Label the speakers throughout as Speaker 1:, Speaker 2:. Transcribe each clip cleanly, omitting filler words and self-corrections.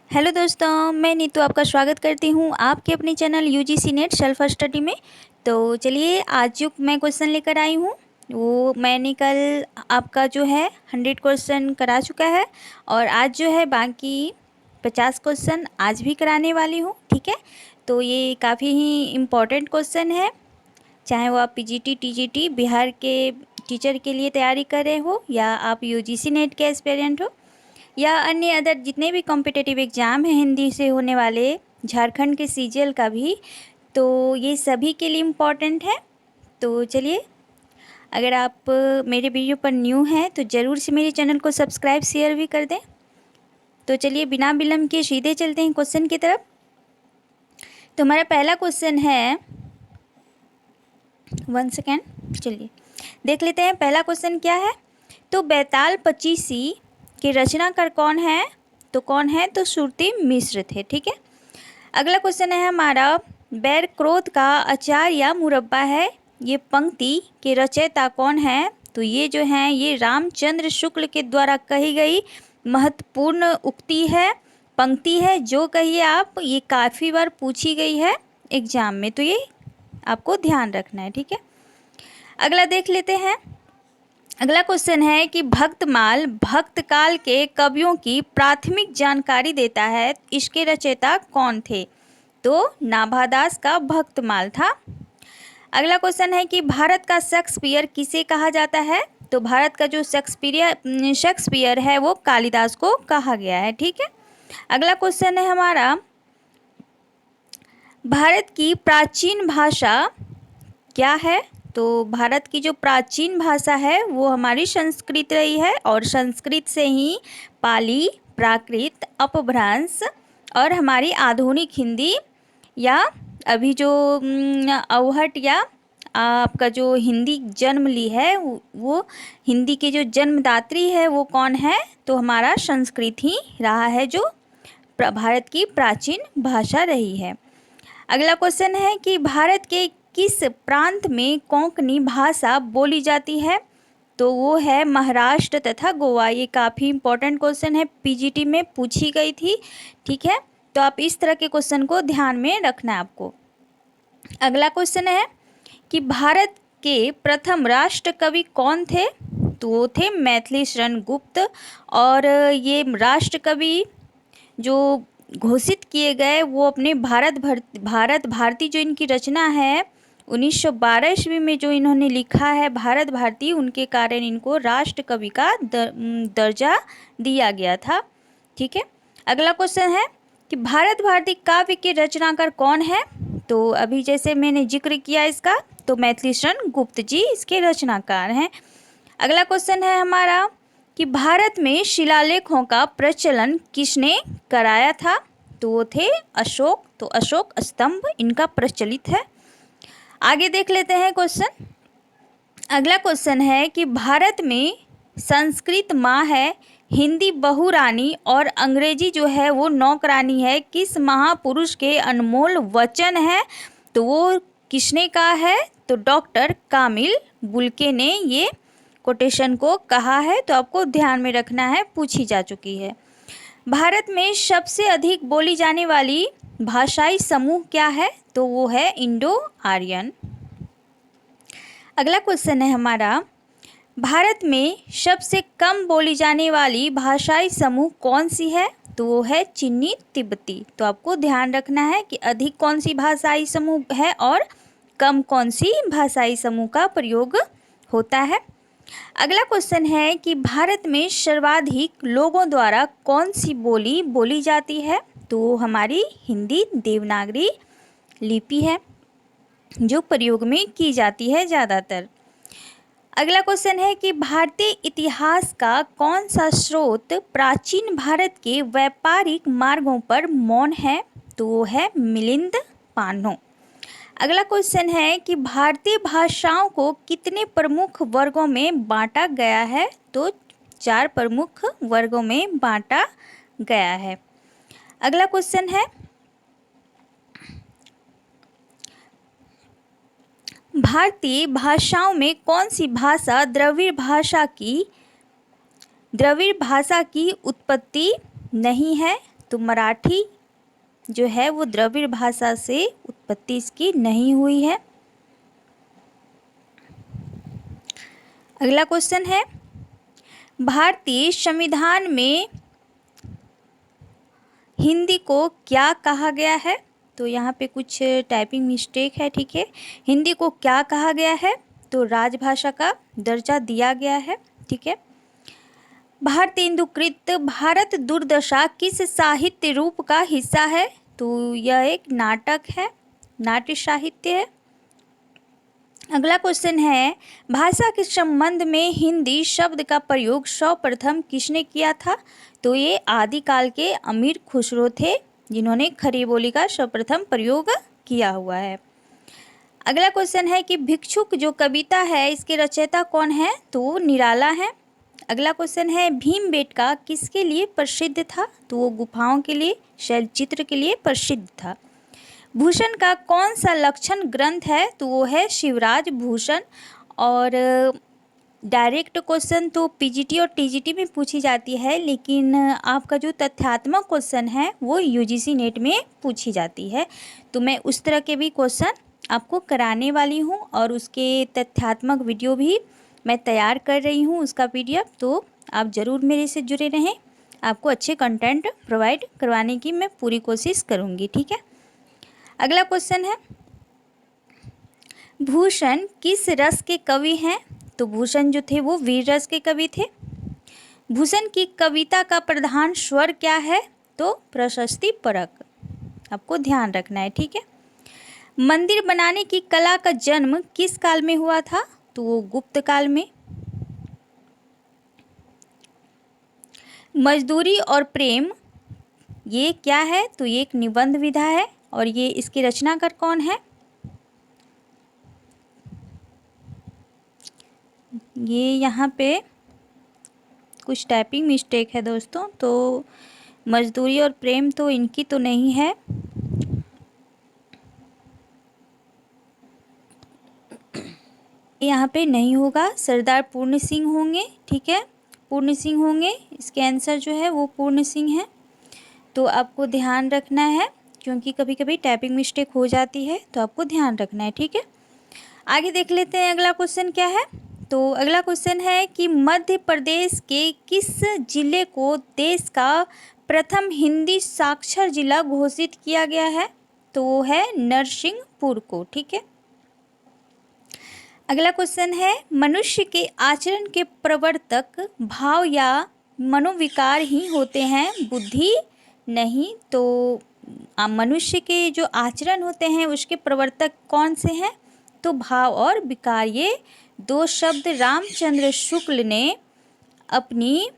Speaker 1: Hello दोस्तों, मैं नीतू आपका स्वागत करती हूँ आपके अपने channel UGC net self study में। तो चलिए, आज जो मैं क्वेश्चन लेकर आई हूँ वो मैंने कल आपका जो है 100 क्वेश्चन करा चुका है और आज जो है बाकी 50 क्वेश्चन आज भी कराने वाली हूँ। ठीक है, तो ये काफ़ी ही इम्पोर्टेंट क्वेश्चन है, चाहे वो आप पीजीटी टीजीटी बिहार के टीचर के लिए तैयारी कर रहे हो या आप यूजीसी नेट के एस्पिरेंट हो या अन्य अदर जितने भी कॉम्पिटिटिव एग्ज़ाम हैं हिंदी से होने वाले, झारखंड के सीजीएल का भी, तो ये सभी के लिए इम्पॉर्टेंट है। तो चलिए, अगर आप मेरे वीडियो पर न्यू हैं तो ज़रूर से मेरे चैनल को सब्सक्राइब शेयर भी कर दें। तो चलिए, बिना विलम्ब के सीधे चलते हैं क्वेश्चन की तरफ। तो हमारा पहला क्वेश्चन है, 1 सेकेंड, चलिए देख लेते हैं पहला क्वेश्चन क्या है। तो बैताल पचीसी के रचनाकार कौन है? तो कौन है? तो श्रुति मिश्र थे। ठीक है, अगला क्वेश्चन है हमारा, बैर क्रोध का अचार या मुरब्बा है, ये पंक्ति के रचयिता कौन है? तो ये जो हैं ये रामचंद्र शुक्ल के द्वारा कही गई महत्वपूर्ण उक्ति है, पंक्ति है, जो कहिए आप, ये काफ़ी बार पूछी गई है एग्जाम में, तो ये आपको ध्यान रखना है। ठीक है, अगला देख लेते हैं। अगला क्वेश्चन है कि भक्तमाल भक्तकाल के कवियों की प्राथमिक जानकारी देता है, इसके रचयिता कौन थे? तो नाभादास का भक्तमाल था। अगला क्वेश्चन है कि भारत का शेक्सपियर किसे कहा जाता है? तो भारत का जो शेक्सपियर है वो कालिदास को कहा गया है। ठीक है, अगला क्वेश्चन है हमारा, भारत की प्राचीन भाषा क्या है? तो भारत की जो प्राचीन भाषा है वो हमारी संस्कृत रही है और संस्कृत से ही पाली, प्राकृत, अपभ्रंश और हमारी आधुनिक हिंदी या अभी जो अवहट या आपका जो हिंदी जन्म ली है वो हिंदी के जो जन्मदात्री है वो कौन है? तो हमारा संस्कृत ही रहा है जो भारत की प्राचीन भाषा रही है। अगला क्वेश्चन है कि भारत के किस प्रांत में कोंकणी भाषा बोली जाती है? तो वो है महाराष्ट्र तथा गोवा। ये काफ़ी इंपॉर्टेंट क्वेश्चन है, पीजीटी में पूछी गई थी। ठीक है, तो आप इस तरह के क्वेश्चन को ध्यान में रखना है आपको। अगला क्वेश्चन है कि भारत के प्रथम राष्ट्र कवि कौन थे? तो वो थे मैथिली शरण गुप्त, और ये राष्ट्र कवि जो घोषित किए गए वो अपने भारत भारती जो इनकी रचना है 1912 ईस्वी में जो इन्होंने लिखा है भारत भारती, उनके कारण इनको राष्ट्र कवि का दर्जा दिया गया था। ठीक है, अगला क्वेश्चन है कि भारत भारती काव्य के रचनाकार कौन है? तो अभी जैसे मैंने जिक्र किया इसका, तो मैथिली शरण गुप्त जी इसके रचनाकार हैं। अगला क्वेश्चन है हमारा कि भारत में शिलालेखों का प्रचलन किसने कराया था? तो वो थे अशोक। तो अशोक स्तंभ इनका प्रचलित है। आगे देख लेते हैं क्वेश्चन। अगला क्वेश्चन है कि भारत में संस्कृत माँ है, हिंदी बहुरानी और अंग्रेजी जो है वो नौकरानी है, किस महापुरुष के अनमोल वचन है? तो वो किसने कहा है? तो डॉक्टर कामिल बुल्के ने ये कोटेशन को कहा है, तो आपको ध्यान में रखना है, पूछी जा चुकी है। भारत में सबसे अधिक बोली जाने वाली भाषाई समूह क्या है? तो वो है इंडो आर्यन। अगला क्वेश्चन है हमारा, भारत में सबसे कम बोली जाने वाली भाषाई समूह कौन सी है? तो वो है चीनी तिब्बती। तो आपको ध्यान रखना है कि अधिक कौन सी भाषाई समूह है और कम कौन सी भाषाई समूह का प्रयोग होता है। अगला क्वेश्चन है कि भारत में सर्वाधिक लोगों द्वारा कौन सी बोली बोली जाती है? तो हमारी हिंदी देवनागरी लिपि है जो प्रयोग में की जाती है ज़्यादातर। अगला क्वेश्चन है कि भारतीय इतिहास का कौन सा स्रोत प्राचीन भारत के व्यापारिक मार्गों पर मौन है? तो वो है मिलिंद पानो। अगला क्वेश्चन है कि भारतीय भाषाओं को कितने प्रमुख वर्गों में बांटा गया है? तो 4 प्रमुख वर्गों में बांटा गया है। अगला क्वेश्चन है, भारतीय भाषाओं में कौन सी भाषा द्रविड़ भाषा की उत्पत्ति नहीं है? तो मराठी जो है वो द्रविड़ भाषा से उत्पत्ति इसकी नहीं हुई है। अगला क्वेश्चन है, भारतीय संविधान में हिंदी को क्या कहा गया है? तो यहाँ पे कुछ टाइपिंग मिस्टेक है, ठीक है। हिंदी को क्या कहा गया है? तो राजभाषा का दर्जा दिया गया है, ठीक है। भारतेंदुकृत भारत दुर्दशा किस साहित्य रूप का हिस्सा है? तो यह एक नाटक है, नाट्य साहित्य है। अगला क्वेश्चन है, भाषा के संबंध में हिंदी शब्द का प्रयोग सर्वप्रथम किसने किया था? तो ये आदिकाल के अमीर खुसरो थे जिन्होंने खड़ी बोली का सर्वप्रथम प्रयोग किया हुआ है। अगला क्वेश्चन है कि भिक्षुक जो कविता है इसके रचयिता कौन है? तो वो निराला है। अगला क्वेश्चन है, भीमबेटका किसके लिए प्रसिद्ध था? तो वो गुफाओं के लिए, शैलचित्र के लिए प्रसिद्ध था। भूषण का कौन सा लक्षण ग्रंथ है? तो वो है शिवराज भूषण। और डायरेक्ट क्वेश्चन तो पीजीटी और टीजीटी में पूछी जाती है, लेकिन आपका जो तथ्यात्मक क्वेश्चन है वो यूजीसी नेट में पूछी जाती है। तो मैं उस तरह के भी क्वेश्चन आपको कराने वाली हूँ और उसके तथ्यात्मक वीडियो भी मैं तैयार कर रही हूँ, उसका पीडीएफ। तो आप ज़रूर मेरे से जुड़े रहें, आपको अच्छे कंटेंट प्रोवाइड करवाने की मैं पूरी कोशिश करूँगी, ठीक है। अगला क्वेश्चन है, भूषण किस रस के कवि हैं? तो भूषण जो थे वो वीर रस के कवि थे। भूषण की कविता का प्रधान स्वर क्या है? तो प्रशस्ति परक, आपको ध्यान रखना है, ठीक है। मंदिर बनाने की कला का जन्म किस काल में हुआ था? तो वो गुप्त काल में। मजदूरी और प्रेम ये क्या है? तो ये एक निबंध विधा है और ये इसकी रचनाकार कौन है? ये यहाँ पे कुछ टाइपिंग मिस्टेक है दोस्तों, तो मजदूरी और प्रेम तो इनकी तो नहीं है। यहाँ पे नहीं होगा, सरदार पूर्ण सिंह होंगे, ठीक है, पूर्ण सिंह होंगे। इसके आंसर जो है वो पूर्ण सिंह है। तो आपको ध्यान रखना है, क्योंकि कभी कभी टाइपिंग मिस्टेक हो जाती है, तो आपको ध्यान रखना है, ठीक है। आगे देख लेते हैं अगला क्वेश्चन क्या है। तो अगला क्वेश्चन है कि मध्य प्रदेश के किस जिले को देश का प्रथम हिंदी साक्षर जिला घोषित किया गया है? तो वो है नरसिंहपुर को, ठीक है। अगला क्वेश्चन है, मनुष्य के आचरण के प्रवर्तक भाव या मनोविकार ही होते हैं, बुद्धि नहीं। तो मनुष्य के जो आचरण होते हैं उसके प्रवर्तक कौन से हैं? तो भाव और विकार। ये दो शब्द रामचंद्र शुक्ल ने अपनी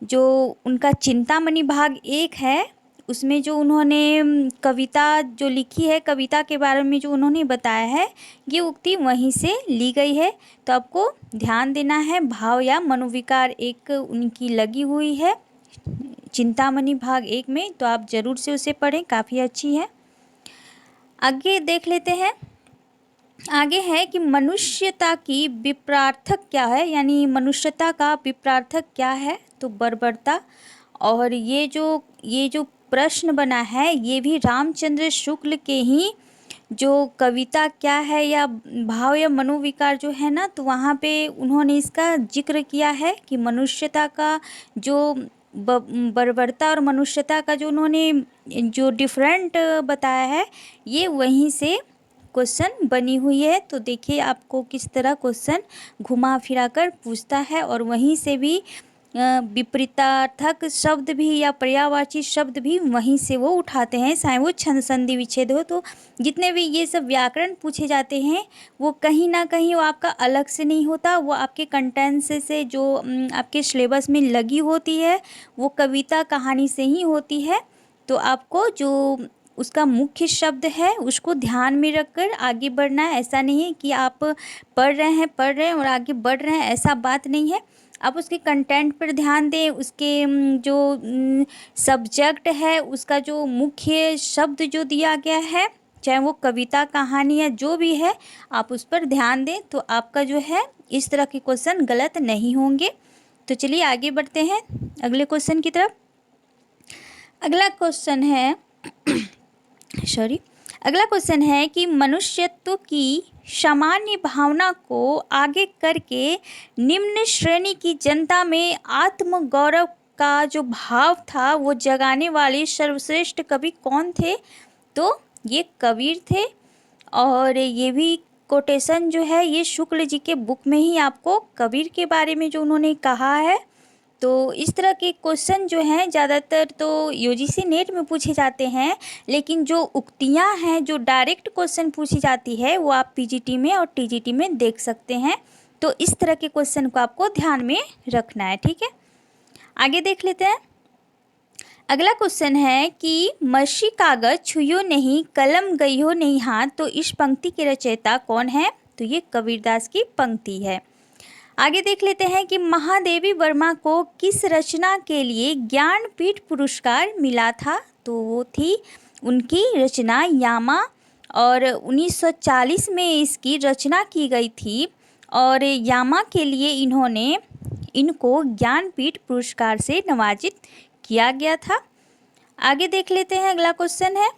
Speaker 1: जो उनका चिंतामणि भाग 1 है उसमें जो उन्होंने कविता जो लिखी है, कविता के बारे में जो उन्होंने बताया है, ये उक्ति वहीं से ली गई है। तो आपको ध्यान देना है, भाव या मनोविकार एक उनकी लगी हुई है चिंतामणि भाग 1 में, तो आप ज़रूर से उसे पढ़ें, काफ़ी अच्छी है। आगे देख लेते हैं। आगे है कि मनुष्यता की विपरार्थक क्या है, यानी मनुष्यता का विपरार्थक क्या है? तो बर्बरता। और ये जो प्रश्न बना है ये भी रामचंद्र शुक्ल के ही जो कविता क्या है या भाव या मनोविकार जो है ना, तो वहाँ पे उन्होंने इसका जिक्र किया है कि मनुष्यता का जो बर्बरता और मनुष्यता का जो उन्होंने जो डिफरेंट बताया है, ये वहीं से क्वेश्चन बनी हुई है। तो देखिए आपको किस तरह क्वेश्चन घुमा फिरा कर पूछता है, और वहीं से भी विपरीतार्थक शब्द भी या पर्यायवाची शब्द भी वहीं से वो उठाते हैं, चाहे वो छंद संधि विच्छेद हो। तो जितने भी ये सब व्याकरण पूछे जाते हैं वो कहीं ना कहीं वो आपका अलग से नहीं होता, वो आपके कंटेंट से जो आपके सिलेबस में लगी होती है वो कविता कहानी से ही होती है। तो आपको जो उसका मुख्य शब्द है उसको ध्यान में रखकर आगे बढ़ना है। ऐसा नहीं है कि आप पढ़ रहे हैं और आगे बढ़ रहे हैं, ऐसा बात नहीं है। आप उसके कंटेंट पर ध्यान दें, उसके जो सब्जेक्ट है उसका जो मुख्य शब्द जो दिया गया है, चाहे वो कविता कहानी या जो भी है, आप उस पर ध्यान दें, तो आपका जो है इस तरह के क्वेश्चन गलत नहीं होंगे। तो चलिए आगे बढ़ते हैं अगले क्वेश्चन की तरफ। अगला क्वेश्चन है सॉरी अगला क्वेश्चन है कि मनुष्यत्व की सामान्य भावना को आगे करके निम्न श्रेणी की जनता में आत्मगौरव का जो भाव था वो जगाने वाले सर्वश्रेष्ठ कवि कौन थे? तो ये कबीर थे। और ये भी कोटेशन जो है ये शुक्ल जी के बुक में ही आपको कबीर के बारे में जो उन्होंने कहा है। तो इस तरह के क्वेश्चन जो हैं ज़्यादातर तो यूजीसी नेट में पूछे जाते हैं, लेकिन जो उक्तियां हैं जो डायरेक्ट क्वेश्चन पूछी जाती है वो आप पीजीटी में और टीजीटी में देख सकते हैं। तो इस तरह के क्वेश्चन को आपको ध्यान में रखना है, ठीक है। आगे देख लेते हैं। अगला क्वेश्चन है कि मसी कागज छुयो नहीं कलम गई हो नहीं हाथ, तो इस पंक्ति के रचयिता कौन है? तो ये कबीरदास की पंक्ति है। आगे देख लेते हैं कि महादेवी वर्मा को किस रचना के लिए ज्ञानपीठ पुरस्कार मिला था? तो वो थी उनकी रचना यामा, और 1940 में इसकी रचना की गई थी और यामा के लिए इनको ज्ञानपीठ पुरस्कार से नवाजित किया गया था। आगे देख लेते हैं। अगला क्वेश्चन है,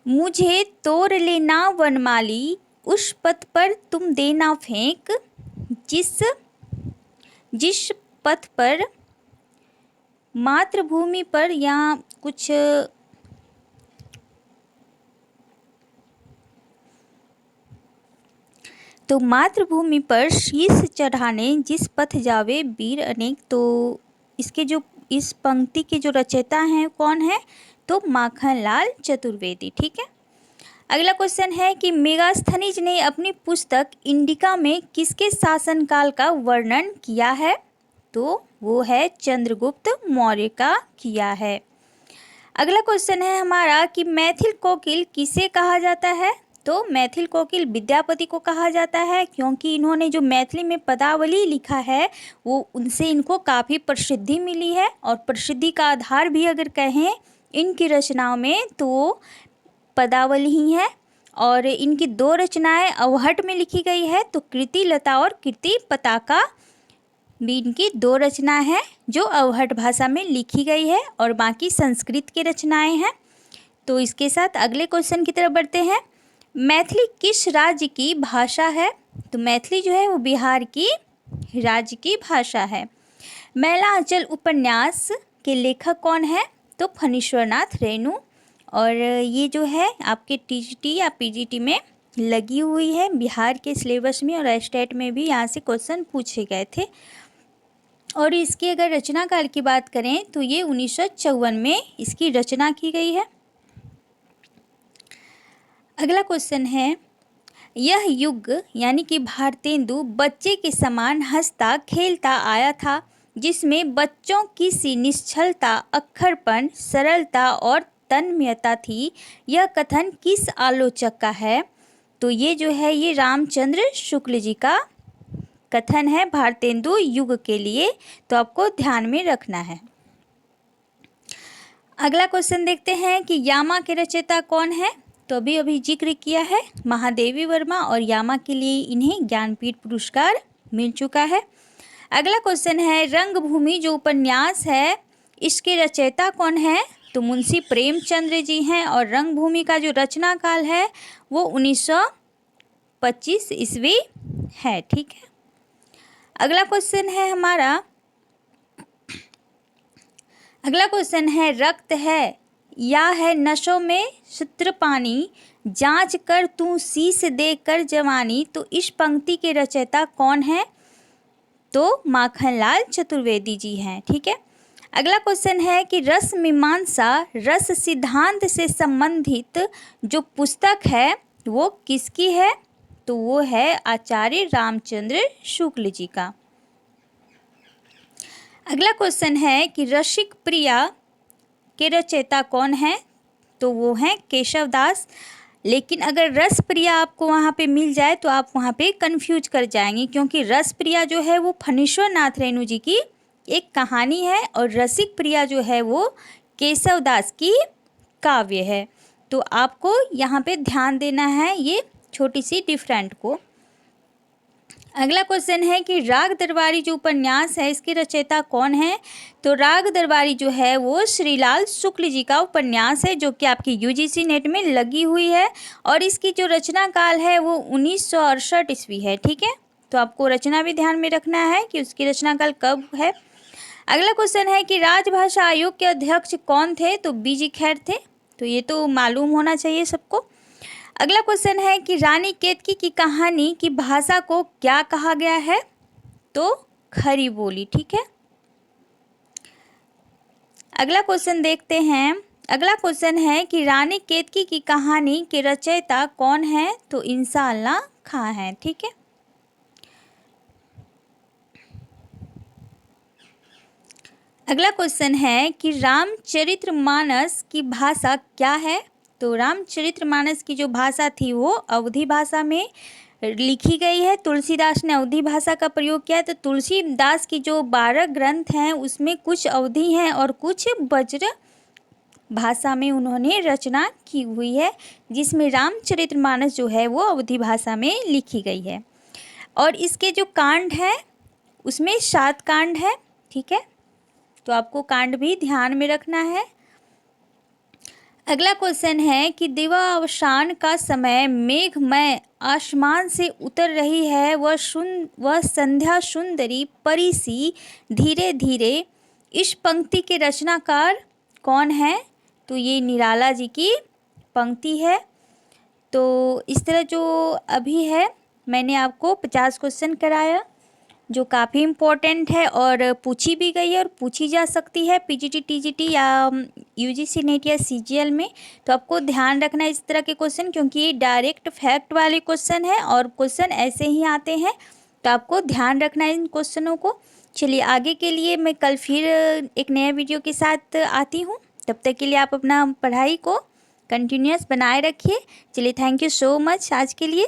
Speaker 1: मुझे तोड़ लेना वनमाली उस पथ पर तुम देना फेंक, जिस पथ पर मातृभूमि पर या कुछ तो मातृभूमि पर शीश चढ़ाने जिस पथ जावे वीर अनेक। तो इसके जो इस पंक्ति के जो रचयिता हैं कौन है? तो माखनलाल चतुर्वेदी, ठीक है। अगला क्वेश्चन है कि मेगास्थनीज ने अपनी पुस्तक इंडिका में किसके शासनकाल का वर्णन किया है? तो वो है चंद्रगुप्त मौर्य का किया है। अगला क्वेश्चन है हमारा कि मैथिल कोकिल किसे कहा जाता है? तो मैथिल कोकिल विद्यापति को कहा जाता है, क्योंकि इन्होंने जो मैथिली में पदावली लिखा है वो उनसे इनको काफ़ी प्रसिद्धि मिली है। और प्रसिद्धि का आधार भी अगर कहें इनकी रचनाओं में तो पदावली ही है। और इनकी दो रचनाएं अवहट में लिखी गई है, तो कृति लता और कृति पताका भी इनकी दो रचनाएं हैं जो अवहट भाषा में लिखी गई है, और बाकी संस्कृत की रचनाएं हैं। तो इसके साथ अगले क्वेश्चन की तरफ बढ़ते हैं। मैथिली किस राज्य की भाषा है? तो मैथिली जो है वो बिहार की राज्य की भाषा है। मैला आंचल उपन्यास के लेखक कौन है? तो फणीश्वरनाथ रेणु। और ये जो है आपके टीजीटी या पीजीटी में लगी हुई है बिहार के सिलेबस में, और स्टेट में भी यहाँ से क्वेश्चन पूछे गए थे। और इसकी अगर रचना काल की बात करें तो ये 1954 में इसकी रचना की गई है। अगला क्वेश्चन है, यह युग यानी कि भारतेंदु बच्चे के समान हंसता खेलता आया था, जिसमें बच्चों की सी निश्चलता, अक्खरपन, सरलता और तन्मयता थी। यह कथन किस आलोचक का है? तो ये जो है ये रामचंद्र शुक्ल जी का कथन है भारतेंदु युग के लिए, तो आपको ध्यान में रखना है। अगला क्वेश्चन देखते हैं कि यामा के रचयिता कौन है? तो अभी जिक्र किया है महादेवी वर्मा, और यामा के लिए इन्हें ज्ञानपीठ पुरस्कार मिल चुका है। अगला क्वेश्चन है, रंगभूमि जो उपन्यास है इसके रचयिता कौन है? तो मुंशी प्रेमचंद्र जी हैं, और रंगभूमि का जो रचना काल है वो 1925 ईस्वी है, ठीक है। अगला क्वेश्चन है हमारा, अगला क्वेश्चन है, रक्त है या है नशों में सूत्र पानी, जांच कर तू शीश दे कर जवानी। तो इस पंक्ति के रचयिता कौन है? तो माखनलाल चतुर्वेदी जी हैं, ठीक है। अगला क्वेश्चन है कि रस मीमांसा रस सिद्धांत से संबंधित जो पुस्तक है वो किसकी है? तो वो है आचार्य रामचंद्र शुक्ल जी का। अगला क्वेश्चन है कि रसिक प्रिया के रचयिता कौन है? तो वो हैं केशव दास। लेकिन अगर रस प्रिया आपको वहाँ पे मिल जाए तो आप वहाँ पे कंफ्यूज कर जाएंगे, क्योंकि रस प्रिया जो है वो फणीश्वरनाथ रेणु जी की एक कहानी है, और रसिक प्रिया जो है वो केशव दास की काव्य है। तो आपको यहाँ पे ध्यान देना है ये छोटी सी डिफरेंट को। अगला क्वेश्चन है कि राग दरबारी जो उपन्यास है इसके रचयिता कौन है? तो राग दरबारी जो है वो श्रीलाल शुक्ल जी का उपन्यास है, जो कि आपकी यूजीसी नेट में लगी हुई है, और इसकी जो रचना काल है वो 1968 ईस्वी है। ठीक है, तो आपको रचना भी ध्यान में रखना है कि उसकी रचना काल कब है। अगला क्वेश्चन है कि राजभाषा आयोग के अध्यक्ष कौन थे? तो बीजी खैर थे, तो ये तो मालूम होना चाहिए सबको। अगला क्वेश्चन है कि रानी केतकी की कहानी की भाषा को क्या कहा गया है? तो खरी बोली। ठीक है, अगला क्वेश्चन देखते हैं। अगला क्वेश्चन है कि रानी केतकी की कहानी के रचयिता कौन है? तो इंशाअल्लाह खां है। ठीक है, अगला क्वेश्चन है कि रामचरितमानस की भाषा क्या है? तो रामचरितमानस की जो भाषा थी वो अवधी भाषा में लिखी गई है। तुलसीदास ने अवधी भाषा का प्रयोग किया है। तो तुलसीदास की जो 12 ग्रंथ हैं उसमें कुछ अवधी हैं और कुछ ब्रज भाषा में उन्होंने रचना की हुई है, जिसमें रामचरितमानस जो है वो अवधी भाषा में लिखी गई है। और इसके जो कांड हैं उसमें 7 कांड है। ठीक है, तो आपको कांड भी ध्यान में रखना है। अगला क्वेश्चन है कि दिवावसान का समय मेघमय आसमान से उतर रही है, वह संध्या सुंदरी परी सी धीरे धीरे, इस पंक्ति के रचनाकार कौन है? तो ये निराला जी की पंक्ति है। तो इस तरह जो अभी है मैंने आपको 50 क्वेश्चन कराया, जो काफ़ी इम्पोर्टेंट है और पूछी भी गई है और पूछी जा सकती है पीजीटी टीजीटी या यूजीसी नेट या सीजीएल में। तो आपको ध्यान रखना है इस तरह के क्वेश्चन, क्योंकि ये डायरेक्ट फैक्ट वाले क्वेश्चन है और क्वेश्चन ऐसे ही आते हैं, तो आपको ध्यान रखना है इन क्वेश्चनों को। चलिए आगे के लिए मैं कल फिर एक नया वीडियो के साथ आती हूँ। तब तक के लिए आप अपना पढ़ाई को कंटिन्यूअस बनाए रखिए। चलिए, थैंक यू सो मच आज के लिए।